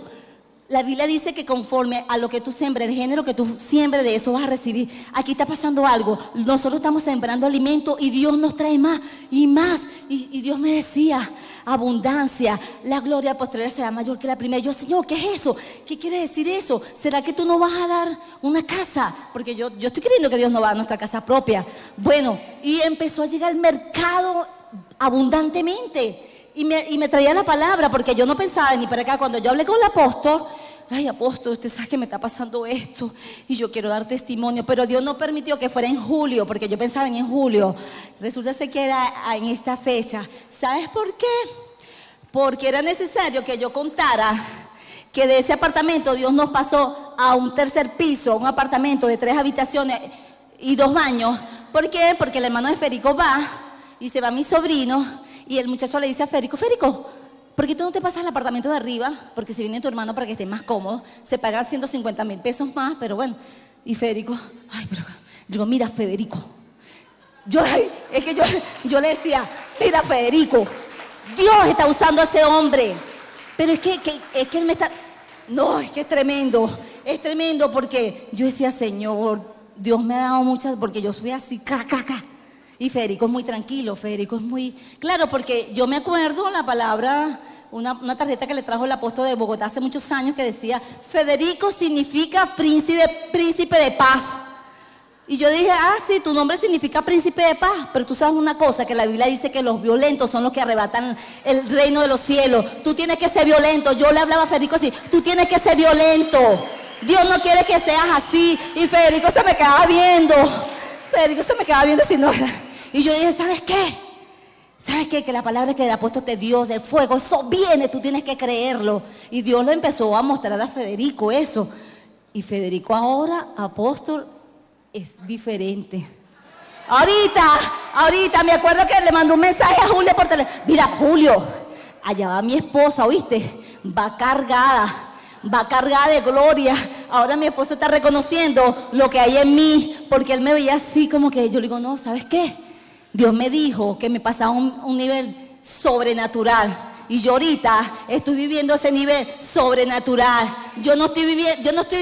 La Biblia dice que conforme a lo que tú siembres, el género que tú siembres, de eso vas a recibir. Aquí está pasando algo. Nosotros estamos sembrando alimento y Dios nos trae más y más. Y Dios me decía, abundancia, la gloria posterior será mayor que la primera. Y yo, Señor, ¿qué es eso? ¿Qué quiere decir eso? ¿Será que tú no vas a dar una casa? Porque yo estoy creyendo que Dios no va a dar nuestra casa propia. Bueno, y empezó a llegar al mercado abundantemente. Y me traía la palabra, porque yo no pensaba ni para acá. Cuando yo hablé con el apóstol, ay, apóstol, usted sabe que me está pasando esto y yo quiero dar testimonio, pero Dios no permitió que fuera en julio, porque yo pensaba en julio. Resulta que era en esta fecha. ¿Sabes por qué? Porque era necesario que yo contara que de ese apartamento Dios nos pasó a un tercer piso, un apartamento de 3 habitaciones y 2 baños. ¿Por qué? Porque el hermano de Federico va y se va mi sobrino. Y el muchacho le dice a Federico, Federico, ¿por qué tú no te pasas al apartamento de arriba? Porque si viene tu hermano para que esté más cómodo, se pagan 150,000 pesos más, pero bueno. Y Federico, ay, pero digo, mira, Federico. Yo le decía, mira, Federico, Dios está usando a ese hombre. Pero es que él me está... No, es que es tremendo porque yo decía, Señor, Dios me ha dado muchas, porque yo soy así, Y Federico es muy tranquilo, Federico es muy... Claro, porque yo me acuerdo la palabra, una tarjeta que le trajo el apóstol de Bogotá hace muchos años que decía, Federico significa príncipe de paz. Y yo dije, sí, tu nombre significa príncipe de paz, pero tú sabes una cosa, que la Biblia dice que los violentos son los que arrebatan el reino de los cielos. Tú tienes que ser violento. Yo le hablaba a Federico así, tú tienes que ser violento. Dios no quiere que seas así. Y Federico se me quedaba viendo. Si no. Y yo dije, ¿sabes qué? ¿Sabes qué? Que la palabra que el apóstol te dio del fuego, eso viene, tú tienes que creerlo. Y Dios le empezó a mostrar a Federico eso. Y Federico ahora, apóstol, es diferente. Ahorita, me acuerdo que le mandó un mensaje a Julio por teléfono. Mira, Julio, allá va mi esposa, ¿oíste? Va cargada de gloria. Ahora mi esposa está reconociendo lo que hay en mí, porque él me veía así como que yo le digo, no, ¿sabes qué? Dios me dijo que me pasaba un nivel sobrenatural. Y yo ahorita estoy viviendo ese nivel sobrenatural. Yo no estoy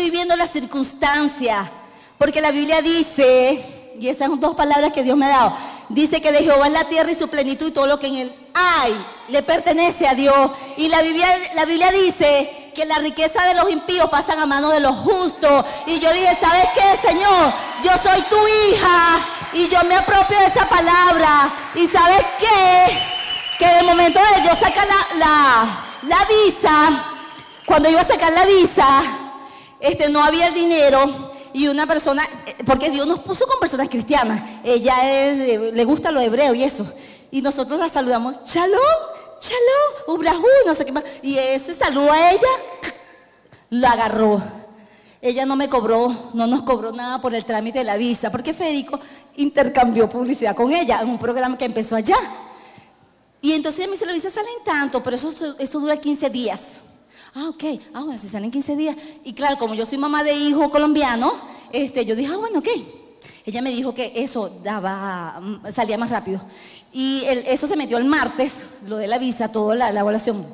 viviendo las circunstancias. Porque la Biblia dice, y esas son 2 palabras que Dios me ha dado, dice que de Jehová es la tierra y su plenitud y todo lo que en él ay, le pertenece a Dios. Y la Biblia dice que la riqueza de los impíos pasan a manos de los justos. Y yo dije, ¿sabes qué, Señor? Yo soy tu hija y yo me apropio de esa palabra. ¿Y sabes qué? Que de momento de yo sacar la visa, cuando iba a sacar la visa, no había el dinero. Y una persona, porque Dios nos puso con personas cristianas, ella le gusta lo hebreo y eso. Y nosotros la saludamos, Shalom, Shalom, Ubrajú, no sé qué más. Y ese saludo a ella, la agarró. Ella no me cobró, no nos cobró nada por el trámite de la visa, porque Federico intercambió publicidad con ella en un programa que empezó allá. Y entonces ella me dice, la visa sale en tanto, pero eso dura 15 días. Ah, ok. Ah, bueno, si salen 15 días. Y claro, como yo soy mamá de hijo colombiano, yo dije, ah, bueno, ok. Ella me dijo que eso salía más rápido. Y eso se metió el martes, lo de la visa, toda la evaluación.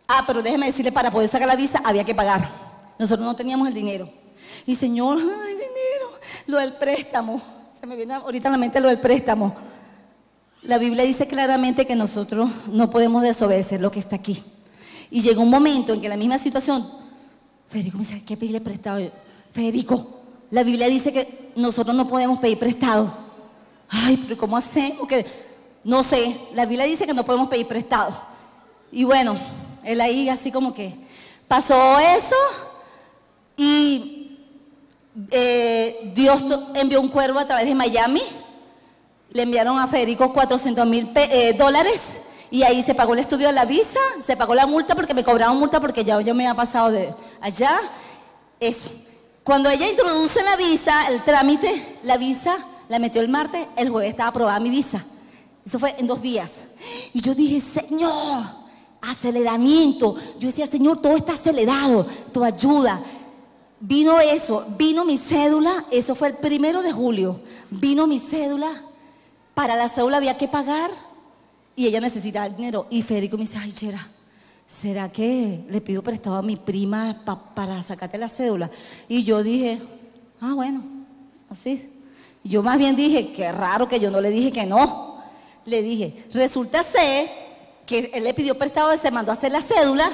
Ah, pero déjeme decirle, para poder sacar la visa había que pagar. Nosotros no teníamos el dinero. Y Señor, ay, dinero, lo del préstamo. Se me viene ahorita a la mente lo del préstamo. La Biblia dice claramente que nosotros no podemos desobedecer lo que está aquí. Y llegó un momento en que la misma situación, Federico me dice, hay que pedirle prestado. Federico, la Biblia dice que nosotros no podemos pedir prestado. Ay, pero ¿cómo hacemos? No sé, la Biblia dice que no podemos pedir prestado. Y bueno, él ahí así como que pasó eso y Dios envió un cuervo a través de Miami. Le enviaron a Federico $400,000. Y ahí se pagó el estudio de la visa, se pagó la multa porque me cobraron multa porque ya yo me había pasado de allá. Eso. Cuando ella introduce la visa, el trámite, la visa la metió el martes, el jueves estaba aprobada mi visa. Eso fue en 2 días. Y yo dije, Señor, aceleramiento. Yo decía, Señor, todo está acelerado, tu ayuda. Vino mi cédula, eso fue el 1 de julio. Vino mi cédula, para la cédula había que pagar. Y ella necesitaba el dinero. Y Federico me dice, ay, Chera, ¿será que le pido prestado a mi prima para sacarte la cédula? Y yo dije, ah, bueno, así. Yo más bien dije, qué raro que yo no le dije que no. Le dije, resulta ser que él le pidió prestado y se mandó a hacer la cédula.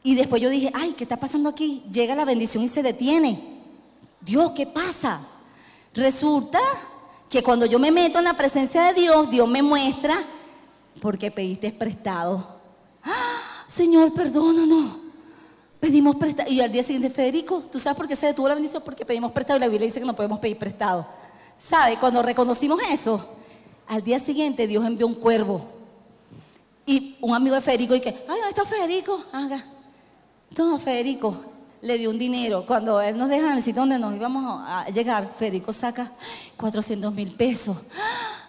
Y después yo dije, ay, ¿qué está pasando aquí? Llega la bendición y se detiene. Dios, ¿qué pasa? Resulta que cuando yo me meto en la presencia de Dios, Dios me muestra porque pediste prestado. ¡Ah! Señor, perdónanos. Pedimos prestado. Y al día siguiente, Federico, ¿tú sabes por qué se detuvo la bendición? Porque pedimos prestado y la Biblia dice que no podemos pedir prestado. ¿Sabe? Cuando reconocimos eso, al día siguiente Dios envió un cuervo. Y un amigo de Federico dice, ay, ¿dónde está Federico? Haga. No, Federico le dio un dinero. Cuando él nos deja en el sitio donde nos íbamos a llegar, Federico saca $400,000.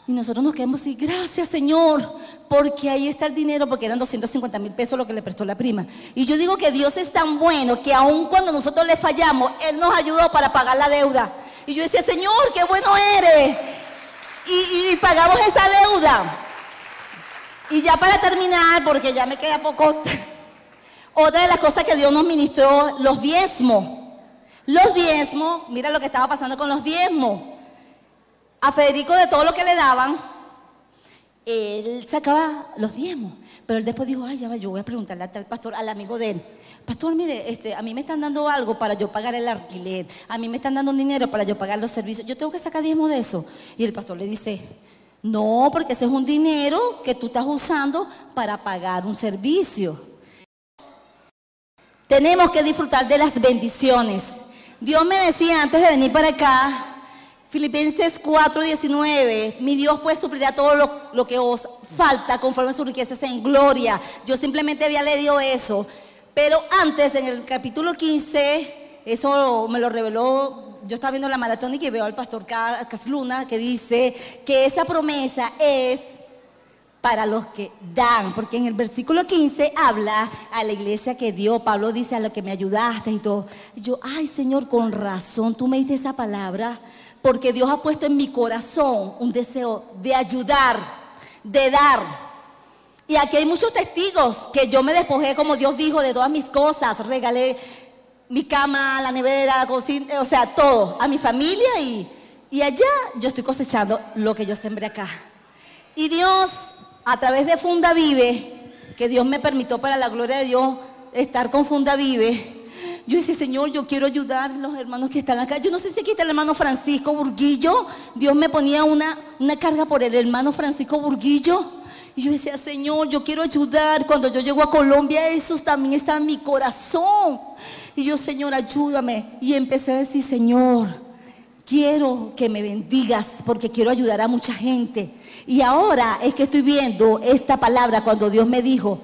Y nosotros nos quedamos así, gracias, Señor, porque ahí está el dinero, porque eran $250,000 lo que le prestó la prima. Y yo digo que Dios es tan bueno que aun cuando nosotros le fallamos, Él nos ayudó para pagar la deuda. Y yo decía, Señor, qué bueno eres. Y pagamos esa deuda. Y ya para terminar, porque ya me queda poco, otra de las cosas que Dios nos ministró, los diezmos. Los diezmos, mira lo que estaba pasando con los diezmos. A Federico, de todo lo que le daban, él sacaba los diezmos. Pero él después dijo, ay, ya va, yo voy a preguntarle al pastor, al amigo de él. Pastor, mire, a mí me están dando algo para yo pagar el alquiler. A mí me están dando dinero para yo pagar los servicios. Yo tengo que sacar diezmo de eso. Y el pastor le dice, no, porque ese es un dinero que tú estás usando para pagar un servicio. Tenemos que disfrutar de las bendiciones. Dios me decía antes de venir para acá, Filipenses 4:19, mi Dios pues suplirá todo lo que os falta conforme a sus riquezas en gloria. Yo simplemente había leído eso, pero antes en el capítulo 15, eso me lo reveló, yo estaba viendo la maratón y que veo al pastor Casluna que dice que esa promesa es para los que dan, porque en el versículo 15 habla a la iglesia que dio, Pablo dice a lo que me ayudaste y todo. Y yo, ay, Señor, con razón, tú me diste esa palabra, porque Dios ha puesto en mi corazón un deseo de ayudar, de dar. Y aquí hay muchos testigos que yo me despojé, como Dios dijo, de todas mis cosas, regalé mi cama, la nevera, la cocina, o sea, todo, a mi familia y allá yo estoy cosechando lo que yo sembré acá. Y Dios a través de Funda Vive, que Dios me permitió para la gloria de Dios estar con Funda Vive, yo decía, Señor, yo quiero ayudar a los hermanos que están acá. Yo no sé si aquí está el hermano Francisco Burguillo. Dios me ponía una carga por el hermano Francisco Burguillo. Y yo decía, Señor, yo quiero ayudar. Cuando yo llego a Colombia, eso también está en mi corazón. Y yo, Señor, ayúdame. Y empecé a decir, Señor, quiero que me bendigas porque quiero ayudar a mucha gente. Y ahora es que estoy viendo esta palabra cuando Dios me dijo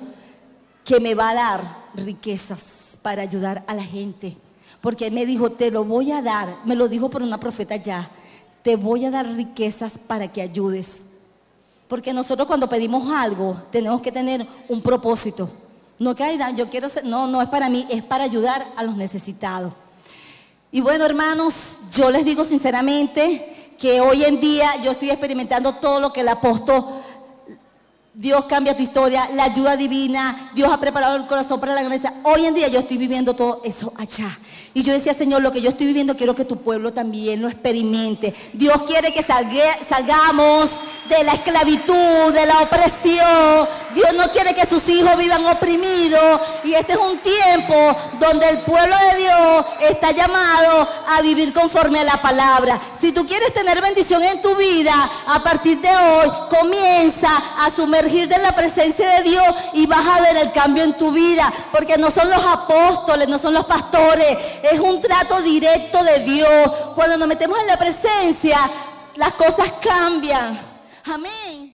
que me va a dar riquezas para ayudar a la gente, porque Él me dijo, te lo voy a dar, me lo dijo por una profeta ya, te voy a dar riquezas para que ayudes, porque nosotros cuando pedimos algo, tenemos que tener un propósito, no que, ay, yo quiero ser, no es para mí, es para ayudar a los necesitados. Y bueno, hermanos, yo les digo sinceramente, que hoy en día yo estoy experimentando todo lo que el apóstol, Dios cambia tu historia, la ayuda divina, Dios ha preparado el corazón para la grandeza. Hoy en día yo estoy viviendo todo eso allá. Y yo decía, Señor, lo que yo estoy viviendo quiero que tu pueblo también lo experimente. Dios quiere que salgamos de la esclavitud, de la opresión. Dios no quiere que sus hijos vivan oprimidos. Y este es un tiempo donde el pueblo de Dios está llamado a vivir conforme a la palabra. Si tú quieres tener bendición en tu vida, a partir de hoy comienza a sumergirte de la presencia de Dios y vas a ver el cambio en tu vida, porque no son los apóstoles, no son los pastores, es un trato directo de Dios. Cuando nos metemos en la presencia, las cosas cambian. Amén.